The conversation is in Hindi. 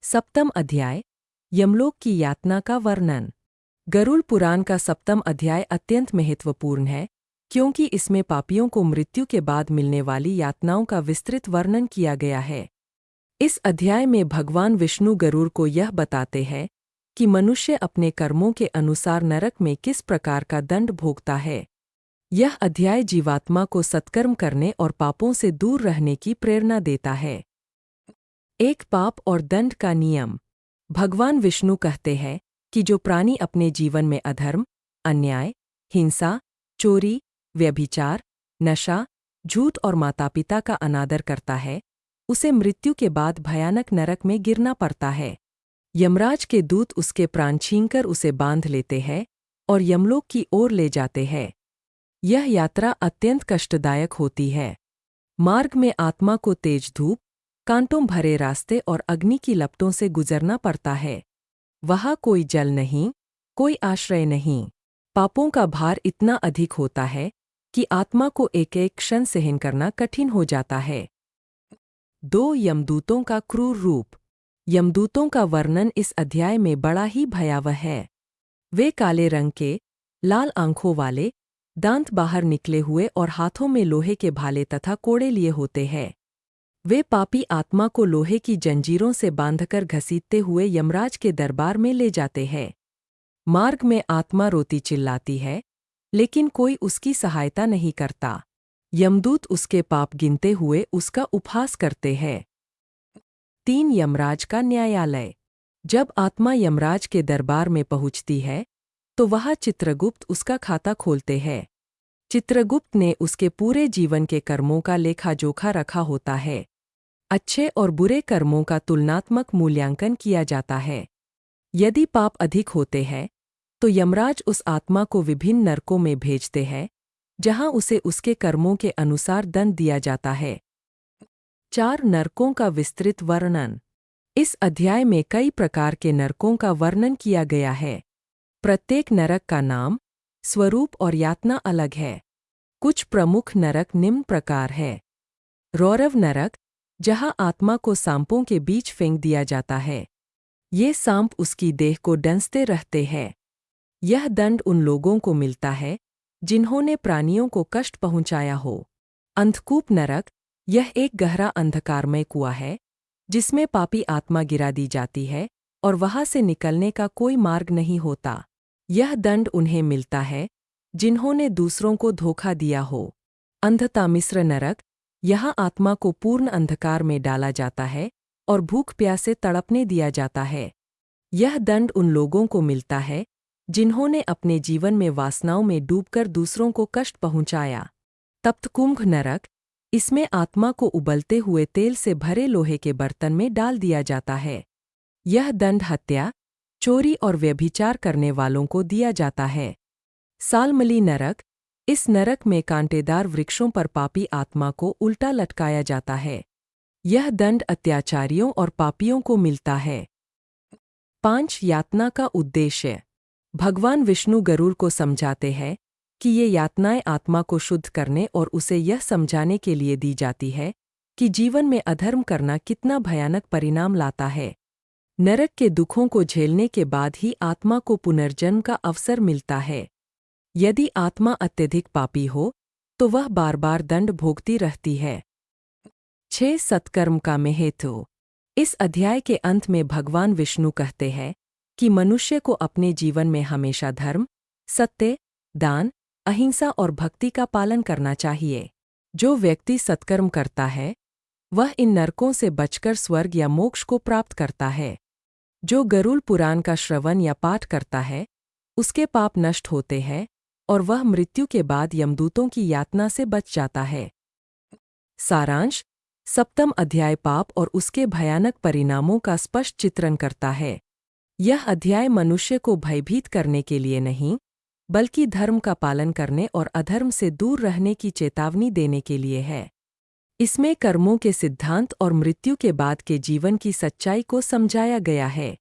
सप्तम अध्याय यमलोक की यातना का वर्णन। गरुड़ पुराण का सप्तम अध्याय अत्यंत महत्वपूर्ण है क्योंकि इसमें पापियों को मृत्यु के बाद मिलने वाली यातनाओं का विस्तृत वर्णन किया गया है। इस अध्याय में भगवान विष्णु गरुड़ को यह बताते हैं कि मनुष्य अपने कर्मों के अनुसार नरक में किस प्रकार का दंड भोगता है। यह अध्याय जीवात्मा को सत्कर्म करने और पापों से दूर रहने की प्रेरणा देता है। एक पाप और दंड का नियम। भगवान विष्णु कहते हैं कि जो प्राणी अपने जीवन में अधर्म, अन्याय, हिंसा, चोरी, व्यभिचार, नशा, झूठ और माता पिता का अनादर करता है, उसे मृत्यु के बाद भयानक नरक में गिरना पड़ता है। यमराज के दूत उसके प्राण छीनकर उसे बांध लेते हैं और यमलोक की ओर ले जाते हैं। यह यात्रा अत्यंत कष्टदायक होती है। मार्ग में आत्मा को तेज धूप, कांटों भरे रास्ते और अग्नि की लपटों से गुजरना पड़ता है। वहाँ कोई जल नहीं, कोई आश्रय नहीं। पापों का भार इतना अधिक होता है कि आत्मा को एक एक क्षण सहन करना कठिन हो जाता है। 2 यमदूतों का क्रूर रूप। यमदूतों का वर्णन इस अध्याय में बड़ा ही भयावह है। वे काले रंग के, लाल आंखों वाले, दांत बाहर निकले हुए और हाथों में लोहे के भाले तथा कोड़े लिए होते हैं। वे पापी आत्मा को लोहे की जंजीरों से बांधकर घसीटते हुए यमराज के दरबार में ले जाते हैं। मार्ग में आत्मा रोती चिल्लाती है, लेकिन कोई उसकी सहायता नहीं करता। यमदूत उसके पाप गिनते हुए उसका उपहास करते हैं। 3 यमराज का न्यायालय। जब आत्मा यमराज के दरबार में पहुंचती है, तो वहाँ चित्रगुप्त उसका खाता खोलते हैं। चित्रगुप्त ने उसके पूरे जीवन के कर्मों का लेखा जोखा रखा होता है। अच्छे और बुरे कर्मों का तुलनात्मक मूल्यांकन किया जाता है। यदि पाप अधिक होते हैं, तो यमराज उस आत्मा को विभिन्न नरकों में भेजते हैं, जहां उसे उसके कर्मों के अनुसार दंड दिया जाता है। 4 नरकों का विस्तृत वर्णन। इस अध्याय में कई प्रकार के नरकों का वर्णन किया गया है। प्रत्येक नरक का नाम, स्वरूप और यातना अलग है। कुछ प्रमुख नरक निम्न प्रकार है। रौरव नरक, जहां आत्मा को सांपों के बीच फेंक दिया जाता है। ये सांप उसकी देह को डंसते रहते हैं। यह दंड उन लोगों को मिलता है जिन्होंने प्राणियों को कष्ट पहुंचाया हो। अंधकूप नरक, यह एक गहरा अंधकारमय कुआं है जिसमें पापी आत्मा गिरा दी जाती है और वहां से निकलने का कोई मार्ग नहीं होता। यह दंड उन्हें मिलता है जिन्होंने दूसरों को धोखा दिया हो। अंधतामिश्र नरक, यहाँ आत्मा को पूर्ण अंधकार में डाला जाता है और भूख प्यासे तड़पने दिया जाता है। यह दंड उन लोगों को मिलता है जिन्होंने अपने जीवन में वासनाओं में डूबकर दूसरों को कष्ट पहुंचाया। तप्तकुंभ नरक, इसमें आत्मा को उबलते हुए तेल से भरे लोहे के बर्तन में डाल दिया जाता है। यह दंड हत्या, चोरी और व्यभिचार करने वालों को दिया जाता है। सालमली नरक, इस नरक में कांटेदार वृक्षों पर पापी आत्मा को उल्टा लटकाया जाता है। यह दंड अत्याचारियों और पापियों को मिलता है। 5 यातना का उद्देश्य। भगवान विष्णु गरुड़ को समझाते हैं कि ये यातनाएं आत्मा को शुद्ध करने और उसे यह समझाने के लिए दी जाती है कि जीवन में अधर्म करना कितना भयानक परिणाम लाता है। नरक के दुखों को झेलने के बाद ही आत्मा को पुनर्जन्म का अवसर मिलता है। यदि आत्मा अत्यधिक पापी हो, तो वह बार बार दंड भोगती रहती है। 6 सत्कर्म का महत्व। इस अध्याय के अंत में भगवान विष्णु कहते हैं कि मनुष्य को अपने जीवन में हमेशा धर्म, सत्य, दान, अहिंसा और भक्ति का पालन करना चाहिए। जो व्यक्ति सत्कर्म करता है, वह इन नरकों से बचकर स्वर्ग या मोक्ष को प्राप्त करता है। जो गरुड़ पुराण का श्रवण या पाठ करता है, उसके पाप नष्ट होते हैं और वह मृत्यु के बाद यमदूतों की यातना से बच जाता है। सारांश। सप्तम अध्याय पाप और उसके भयानक परिणामों का स्पष्ट चित्रण करता है। यह अध्याय मनुष्य को भयभीत करने के लिए नहीं, बल्कि धर्म का पालन करने और अधर्म से दूर रहने की चेतावनी देने के लिए है। इसमें कर्मों के सिद्धांत और मृत्यु के बाद के जीवन की सच्चाई को समझाया गया है।